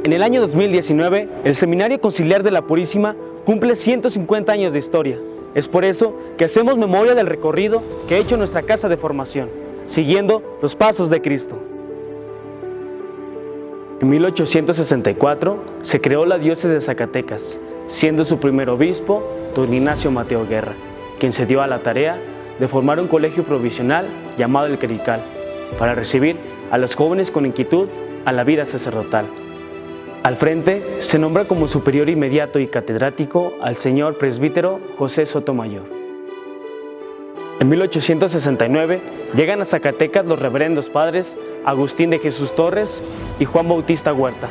En el año 2019, el Seminario Conciliar de la Purísima cumple 150 años de historia. Es por eso que hacemos memoria del recorrido que ha hecho nuestra casa de formación, siguiendo los pasos de Cristo. En 1864 se creó la diócesis de Zacatecas, siendo su primer obispo don Ignacio Mateo Guerra, quien se dio a la tarea de formar un colegio provisional llamado el Clerical, para recibir a los jóvenes con inquietud a la vida sacerdotal. Al frente se nombra como superior inmediato y catedrático al señor presbítero José Sotomayor. En 1869 llegan a Zacatecas los reverendos padres Agustín de Jesús Torres y Juan Bautista Huerta,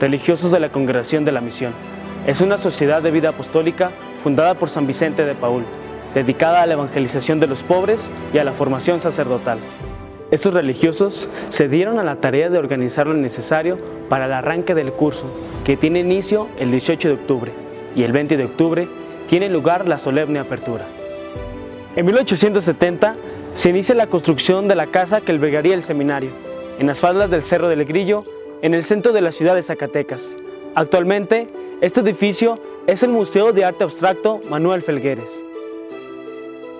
religiosos de la Congregación de la Misión. Es una sociedad de vida apostólica fundada por San Vicente de Paúl, dedicada a la evangelización de los pobres y a la formación sacerdotal. Estos religiosos se dieron a la tarea de organizar lo necesario para el arranque del curso, que tiene inicio el 18 de octubre, y el 20 de octubre tiene lugar la solemne apertura. En 1870 se inicia la construcción de la casa que albergaría el seminario, en las faldas del Cerro del Grillo, en el centro de la ciudad de Zacatecas. Actualmente, este edificio es el Museo de Arte Abstracto Manuel Felgueres.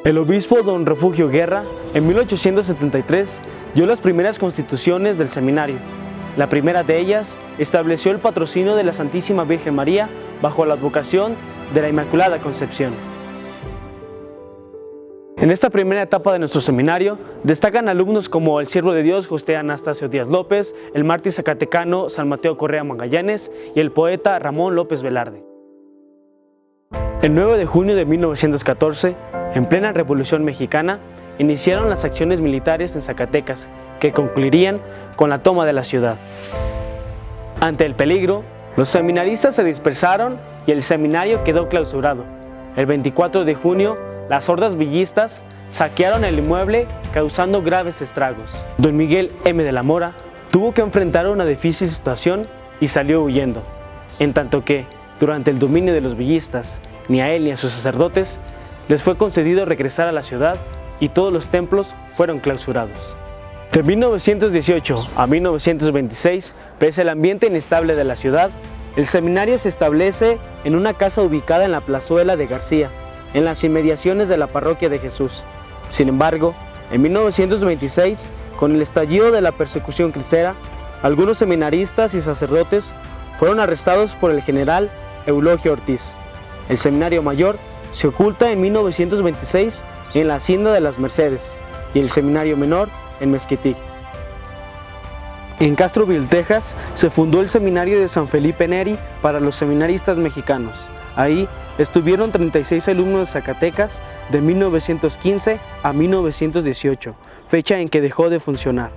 El obispo don Refugio Guerra, en 1873, dio las primeras constituciones del seminario. La primera de ellas estableció el patrocinio de la Santísima Virgen María bajo la advocación de la Inmaculada Concepción. En esta primera etapa de nuestro seminario destacan alumnos como el siervo de Dios José Anastasio Díaz López, el mártir zacatecano San Mateo Correa Magallanes y el poeta Ramón López Velarde. El 9 de junio de 1914, en plena Revolución Mexicana, iniciaron las acciones militares en Zacatecas, que concluirían con la toma de la ciudad. Ante el peligro, los seminaristas se dispersaron y el seminario quedó clausurado. El 24 de junio, las hordas villistas saquearon el inmueble, causando graves estragos. Don Miguel M. de la Mora tuvo que enfrentar una difícil situación y salió huyendo, en tanto que, durante el dominio de los villistas, ni a él ni a sus sacerdotes les fue concedido regresar a la ciudad y todos los templos fueron clausurados. De 1918 a 1926, pese al ambiente inestable de la ciudad, el seminario se establece en una casa ubicada en la plazuela de García, en las inmediaciones de la Parroquia de Jesús. Sin embargo, en 1926, con el estallido de la persecución cristera, algunos seminaristas y sacerdotes fueron arrestados por el general Eulogio Ortiz. El seminario mayor se oculta en 1926 en la Hacienda de las Mercedes y el seminario menor en Mezquitic. En Castroville, Texas, se fundó el seminario de San Felipe Neri para los seminaristas mexicanos. Ahí estuvieron 36 alumnos de Zacatecas de 1915 a 1918, fecha en que dejó de funcionar.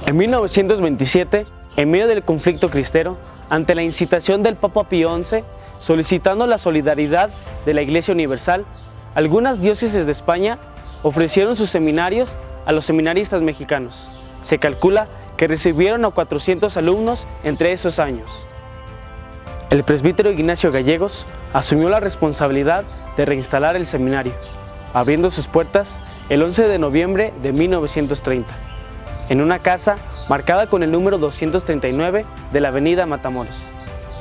En 1927, en medio del conflicto cristero, ante la incitación del Papa Pío XI, solicitando la solidaridad de la Iglesia Universal, algunas diócesis de España ofrecieron sus seminarios a los seminaristas mexicanos. Se calcula que recibieron a 400 alumnos entre esos años. El presbítero Ignacio Gallegos asumió la responsabilidad de reinstalar el seminario, abriendo sus puertas el 11 de noviembre de 1930, en una casa marcada con el número 239 de la avenida Matamoros.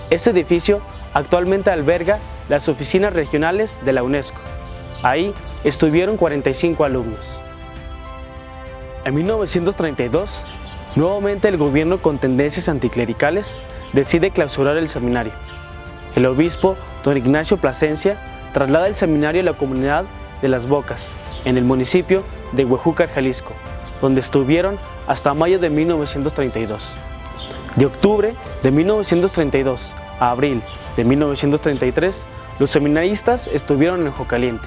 Este edificio actualmente alberga las oficinas regionales de la UNESCO. Ahí estuvieron 45 alumnos. En 1932, nuevamente el gobierno con tendencias anticlericales decide clausurar el seminario. El obispo, don Ignacio Plasencia, traslada el seminario a la comunidad de Las Bocas, en el municipio de Huejúcar, Jalisco, donde estuvieron hasta mayo de 1932. De octubre de 1932 a abril de 1933, los seminaristas estuvieron en Jocaliente.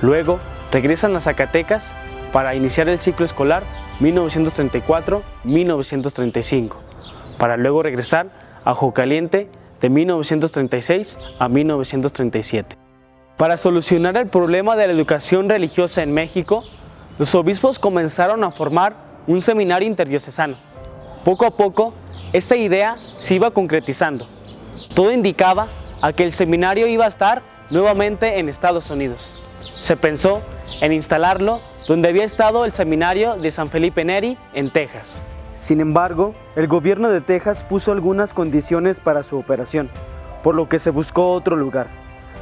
Luego regresan a Zacatecas para iniciar el ciclo escolar 1934-1935, para luego regresar a Jocaliente de 1936 a 1937. Para solucionar el problema de la educación religiosa en México, los obispos comenzaron a formar un seminario interdiocesano. Poco a poco, esta idea se iba concretizando. Todo indicaba a que el seminario iba a estar nuevamente en Estados Unidos. Se pensó en instalarlo donde había estado el seminario de San Felipe Neri, en Texas. Sin embargo, el gobierno de Texas puso algunas condiciones para su operación, por lo que se buscó otro lugar.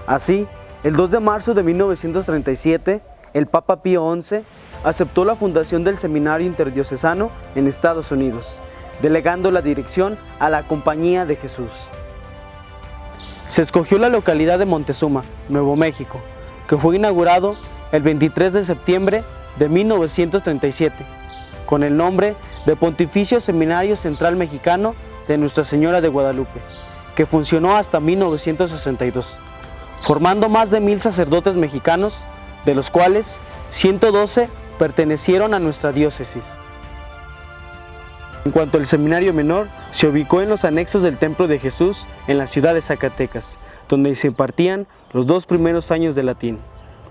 Así, el 2 de marzo de 1937, el Papa Pío XI aceptó la fundación del Seminario Interdiocesano en Estados Unidos, delegando la dirección a la Compañía de Jesús. Se escogió la localidad de Montezuma, Nuevo México, que fue inaugurado el 23 de septiembre de 1937, con el nombre de Pontificio Seminario Central Mexicano de Nuestra Señora de Guadalupe, que funcionó hasta 1962, formando más de 1000 sacerdotes mexicanos, de los cuales 112 pertenecieron a nuestra diócesis. En cuanto al seminario menor, se ubicó en los anexos del Templo de Jesús en la ciudad de Zacatecas, donde se impartían los 2 primeros años de latín.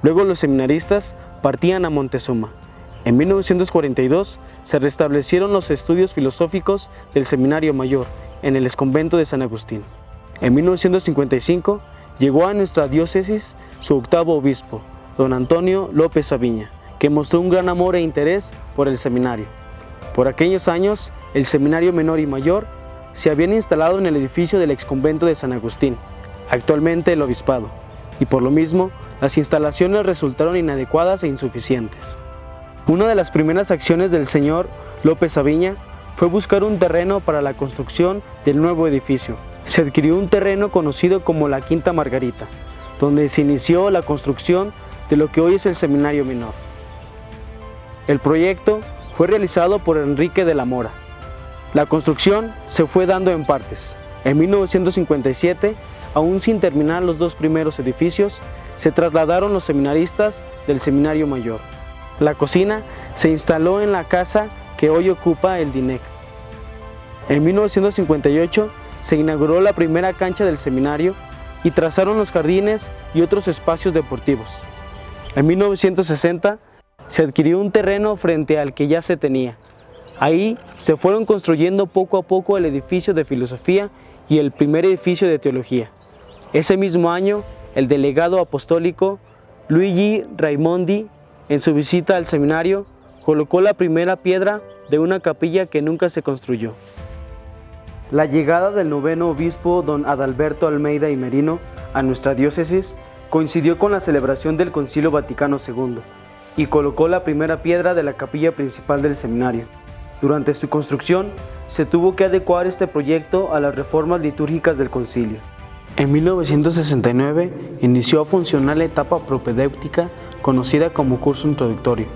Luego los seminaristas partían a Montezuma. En 1942 se restablecieron los estudios filosóficos del Seminario Mayor en el exconvento de San Agustín. En 1955 llegó a nuestra diócesis su 8º obispo, don Antonio López Aviña, que mostró un gran amor e interés por el seminario. Por aquellos años, el Seminario Menor y Mayor se habían instalado en el edificio del exconvento de San Agustín, actualmente el obispado, y por lo mismo, las instalaciones resultaron inadecuadas e insuficientes. Una de las primeras acciones del señor López Aviña fue buscar un terreno para la construcción del nuevo edificio. Se adquirió un terreno conocido como la Quinta Margarita, donde se inició la construcción de lo que hoy es el Seminario Menor. El proyecto fue realizado por Enrique de la Mora. La construcción se fue dando en partes. En 1957, aún sin terminar los 2 primeros edificios, se trasladaron los seminaristas del Seminario Mayor. La cocina se instaló en la casa que hoy ocupa el DINEC. En 1958 se inauguró la primera cancha del seminario y trazaron los jardines y otros espacios deportivos. En 1960 se adquirió un terreno frente al que ya se tenía. Ahí se fueron construyendo poco a poco el edificio de filosofía y el primer edificio de teología. Ese mismo año, el delegado apostólico Luigi Raimondi, en su visita al seminario, colocó la primera piedra de una capilla que nunca se construyó. La llegada del 9º obispo don Adalberto Almeida y Merino a nuestra diócesis coincidió con la celebración del Concilio Vaticano II y colocó la primera piedra de la capilla principal del seminario. Durante su construcción, se tuvo que adecuar este proyecto a las reformas litúrgicas del concilio. En 1969 inició a funcionar la etapa propedéutica conocida como curso introductorio.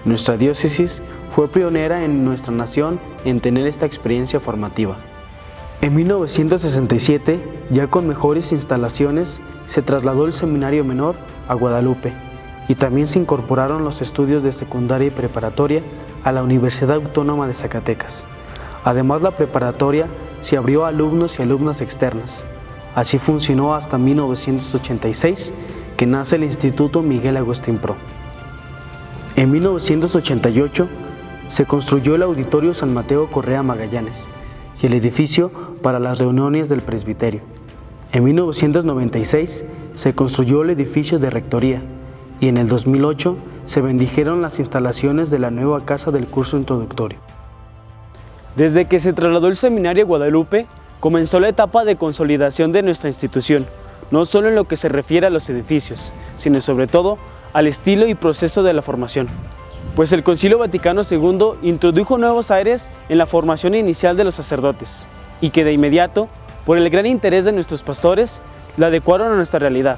Nuestra diócesis fue pionera en nuestra nación en tener esta experiencia formativa. En 1967, ya con mejores instalaciones, se trasladó el Seminario Menor a Guadalupe y también se incorporaron los estudios de secundaria y preparatoria a la Universidad Autónoma de Zacatecas. Además, la preparatoria se abrió a alumnos y alumnas externas. Así funcionó hasta 1986, que nace el Instituto Miguel Agustín Pro. En 1988 se construyó el Auditorio San Mateo Correa Magallanes y el edificio para las reuniones del presbiterio. En 1996 se construyó el edificio de rectoría y en el 2008 se bendijeron las instalaciones de la nueva casa del curso introductorio. Desde que se trasladó el seminario a Guadalupe, comenzó la etapa de consolidación de nuestra institución, no solo en lo que se refiere a los edificios, sino sobre todo al estilo y proceso de la formación. Pues el Concilio Vaticano II introdujo nuevos aires en la formación inicial de los sacerdotes y que de inmediato, por el gran interés de nuestros pastores, la adecuaron a nuestra realidad.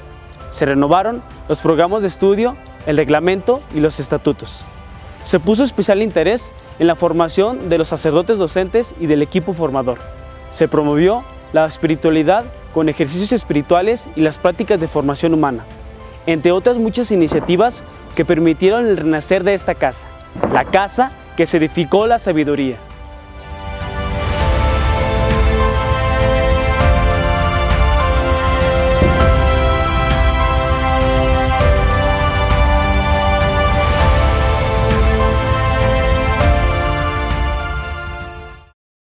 Se renovaron los programas de estudio, el reglamento y los estatutos. Se puso especial interés en la formación de los sacerdotes docentes y del equipo formador. Se promovió la espiritualidad con ejercicios espirituales y las prácticas de formación humana, entre otras muchas iniciativas que permitieron el renacer de esta casa, la casa que se edificó la sabiduría.